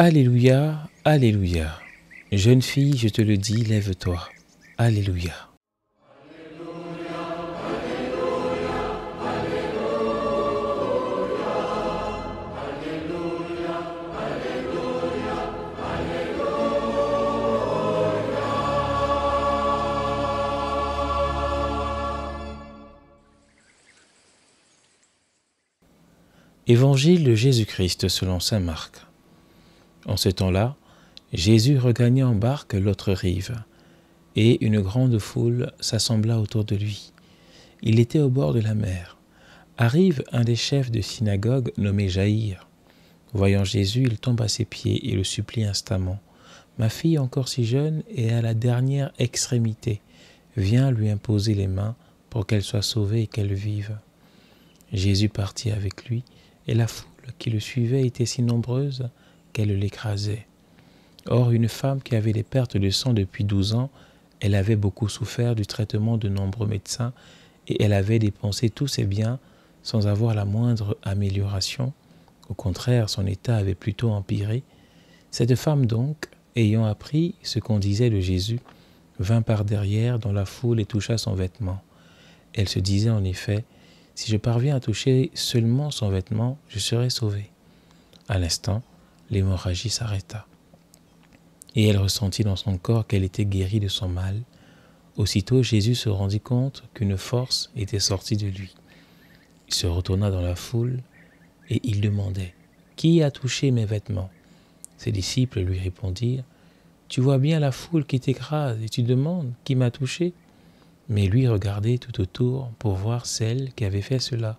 Alléluia, Alléluia. Jeune fille, je te le dis, lève-toi. Alléluia. Évangile de Jésus-Christ selon saint Marc. En ce temps-là, Jésus regagna en barque l'autre rive, et une grande foule s'assembla autour de lui. Il était au bord de la mer. Arrive un des chefs de synagogue nommé Jaïr. Voyant Jésus, il tombe à ses pieds et le supplie instamment. « Ma fille, encore si jeune, est à la dernière extrémité. Viens lui imposer les mains pour qu'elle soit sauvée et qu'elle vive. » Jésus partit avec lui, et la foule qui le suivait était si nombreuse qu'elle l'écrasait. Or, une femme qui avait des pertes de sang depuis 12 ans, elle avait beaucoup souffert du traitement de nombreux médecins et elle avait dépensé tous ses biens sans avoir la moindre amélioration. Au contraire, son état avait plutôt empiré. Cette femme donc, ayant appris ce qu'on disait de Jésus, vint par derrière dans la foule et toucha son vêtement. Elle se disait en effet, « Si je parviens à toucher seulement son vêtement, je serai sauvée. » À l'instant, l'hémorragie s'arrêta. Et elle ressentit dans son corps qu'elle était guérie de son mal. Aussitôt, Jésus se rendit compte qu'une force était sortie de lui. Il se retourna dans la foule et il demandait « Qui a touché mes vêtements ?» Ses disciples lui répondirent « Tu vois bien la foule qui t'écrase et tu demandes « Qui m'a touché ?» Mais lui regardait tout autour pour voir celle qui avait fait cela.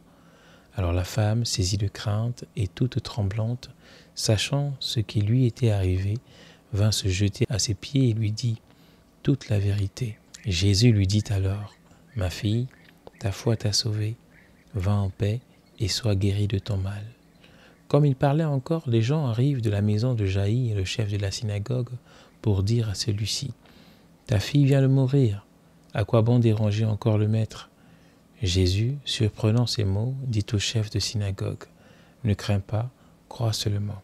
Alors la femme, saisie de crainte et toute tremblante, sachant ce qui lui était arrivé, vint se jeter à ses pieds et lui dit toute la vérité. Jésus lui dit alors, « Ma fille, ta foi t'a sauvée, va en paix et sois guérie de ton mal. » Comme il parlait encore, les gens arrivent de la maison de Jaïr, le chef de la synagogue, pour dire à celui-ci, « Ta fille vient de mourir, à quoi bon déranger encore le maître ?» Jésus, surprenant ces mots, dit au chef de synagogue, « Ne crains pas, crois seulement. »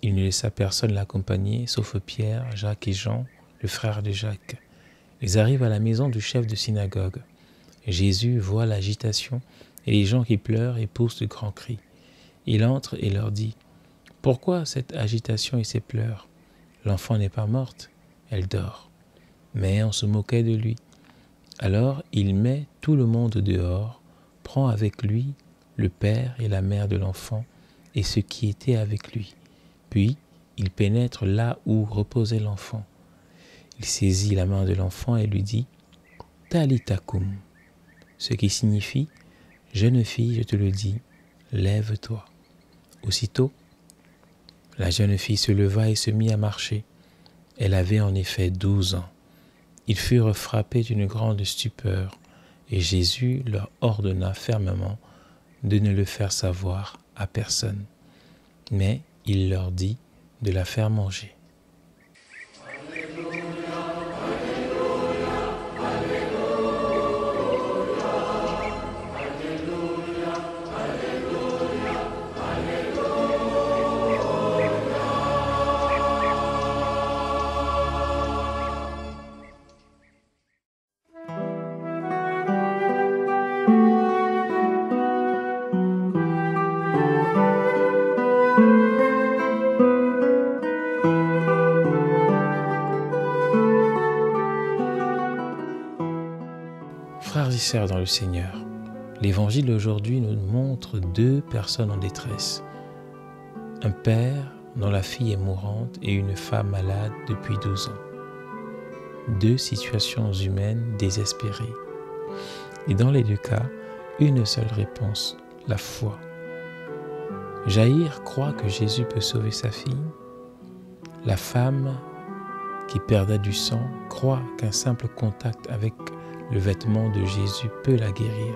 Il ne laissa personne l'accompagner, sauf Pierre, Jacques et Jean, le frère de Jacques. Ils arrivent à la maison du chef de synagogue. Jésus voit l'agitation et les gens qui pleurent et poussent de grands cris. Il entre et leur dit, « Pourquoi cette agitation et ces pleurs? L'enfant n'est pas morte, elle dort. » Mais on se moquait de lui. Alors il met tout le monde dehors, prend avec lui le père et la mère de l'enfant et ceux qui étaient avec lui. Puis il pénètre là où reposait l'enfant. Il saisit la main de l'enfant et lui dit « Talitha koum », ce qui signifie « Jeune fille, je te le dis, lève-toi ». Aussitôt, la jeune fille se leva et se mit à marcher. Elle avait en effet 12 ans. Ils furent frappés d'une grande stupeur, et Jésus leur ordonna fermement de ne le faire savoir à personne. Mais il leur dit de la faire manger. Frères et sœurs dans le Seigneur, l'Évangile d'aujourd'hui nous montre 2 personnes en détresse. Un père dont la fille est mourante et une femme malade depuis 12 ans. 2 situations humaines désespérées. Et dans les 2 cas, une seule réponse, la foi. Jaïr croit que Jésus peut sauver sa fille. La femme qui perdait du sang croit qu'un simple contact avec le vêtement de Jésus peut la guérir.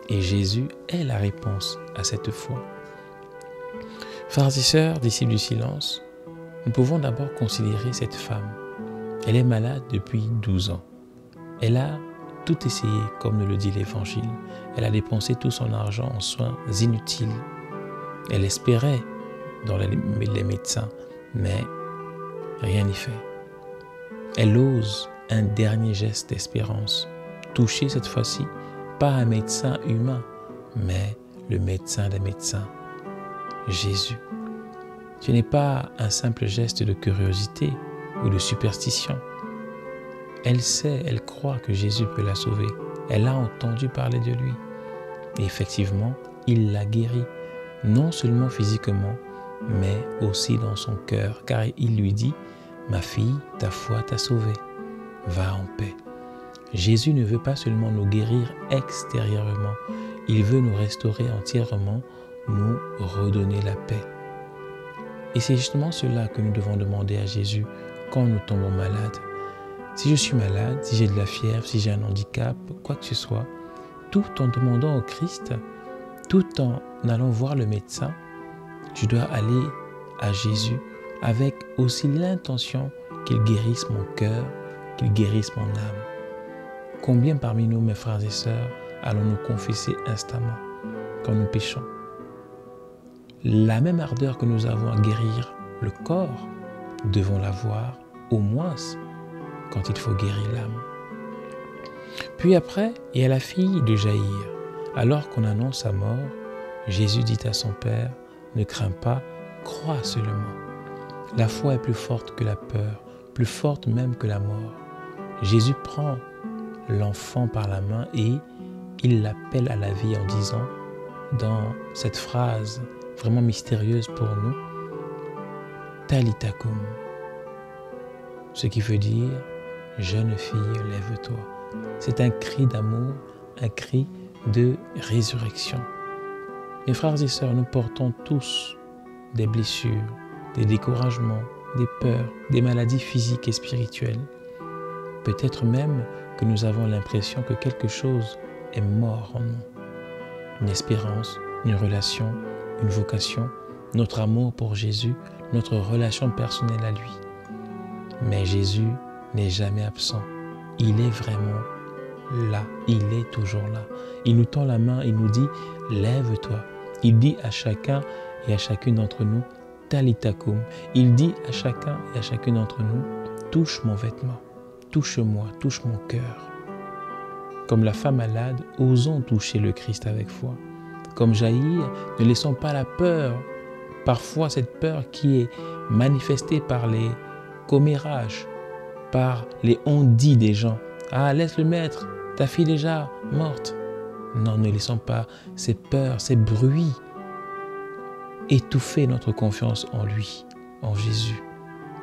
Et Jésus est la réponse à cette foi. Frères et sœurs, disciples du silence, nous pouvons d'abord considérer cette femme. Elle est malade depuis 12 ans. Elle a tout essayé, comme nous le dit l'Évangile. Elle a dépensé tout son argent en soins inutiles. Elle espérait dans les médecins, mais rien n'y fait. Elle ose un dernier geste d'espérance, toucher cette fois-ci pas un médecin humain, mais le médecin des médecins, Jésus. Ce n'est pas un simple geste de curiosité ou de superstition. Elle sait, elle croit que Jésus peut la sauver. Elle a entendu parler de lui. Et effectivement, il l'a guérie, non seulement physiquement, mais aussi dans son cœur, car il lui dit « Ma fille, ta foi t'a sauvée, va en paix ». Jésus ne veut pas seulement nous guérir extérieurement, il veut nous restaurer entièrement, nous redonner la paix. Et c'est justement cela que nous devons demander à Jésus quand nous tombons malades. Si je suis malade, si j'ai de la fièvre, si j'ai un handicap, quoi que ce soit, tout en demandant au Christ, tout en allant voir le médecin, je dois aller à Jésus avec aussi l'intention qu'il guérisse mon cœur, qu'il guérisse mon âme. Combien parmi nous, mes frères et sœurs, allons nous confesser instamment quand nous péchons? La même ardeur que nous avons à guérir le corps, devons l'avoir au moins quand il faut guérir l'âme. Puis après, il y a la fille de Jaïr. Alors qu'on annonce sa mort, Jésus dit à son Père, « Ne crains pas, crois seulement. » La foi est plus forte que la peur, plus forte même que la mort. Jésus prend l'enfant par la main et il l'appelle à la vie en disant, dans cette phrase vraiment mystérieuse pour nous, « Talitha koum », ce qui veut dire « Jeune fille, lève-toi ». C'est un cri d'amour, un cri de résurrection. Mes frères et sœurs, nous portons tous des blessures, des découragements, des peurs, des maladies physiques et spirituelles. Peut-être même que nous avons l'impression que quelque chose est mort en nous. Une espérance, une relation, une vocation, notre amour pour Jésus, notre relation personnelle à lui. Mais Jésus n'est jamais absent. Il est vraiment là. Il est toujours là. Il nous tend la main, il nous dit « Lève-toi ». Il dit à chacun et à chacune d'entre nous « Talitha koum ». Il dit à chacun et à chacune d'entre nous « Touche mon vêtement, touche-moi, touche mon cœur ». Comme la femme malade, osons toucher le Christ avec foi. Comme Jaïr, ne laissons pas la peur, parfois cette peur qui est manifestée par les commérages, par les on-dit des gens. « Ah, laisse le maître, ta fille est déjà morte ». Non, ne laissons pas ces peurs, ces bruits étouffer notre confiance en lui, en Jésus.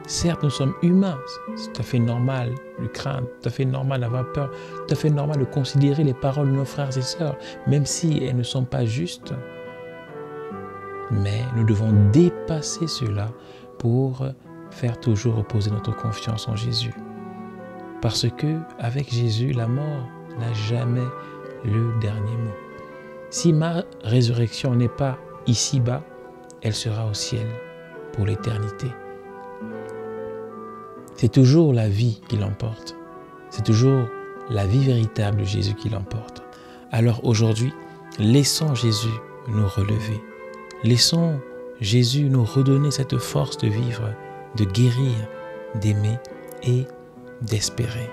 Certes, nous sommes humains, c'est tout à fait normal de craindre, tout à fait normal d'avoir peur, tout à fait normal de considérer les paroles de nos frères et sœurs, même si elles ne sont pas justes. Mais nous devons dépasser cela pour faire toujours reposer notre confiance en Jésus. Parce que avec Jésus, la mort n'a jamais le dernier mot. Si ma résurrection n'est pas ici-bas, elle sera au ciel pour l'éternité. C'est toujours la vie qui l'emporte. C'est toujours la vie véritable de Jésus qui l'emporte. Alors aujourd'hui, laissons Jésus nous relever. Laissons Jésus nous redonner cette force de vivre, de guérir, d'aimer et d'espérer.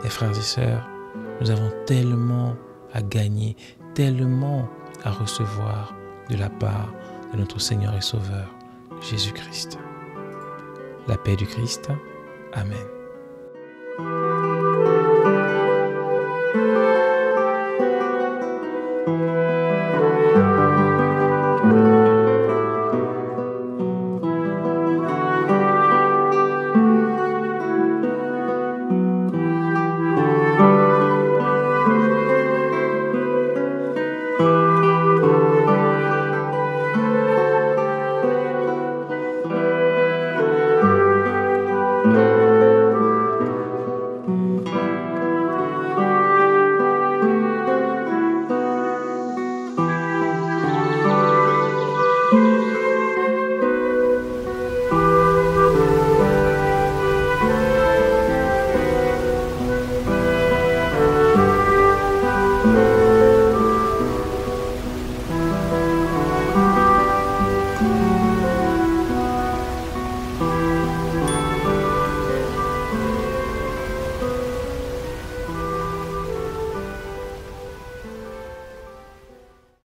Mes frères et sœurs, nous avons tellement à gagner, tellement à recevoir de la part de notre Seigneur et Sauveur, Jésus-Christ. La paix du Christ. Amen.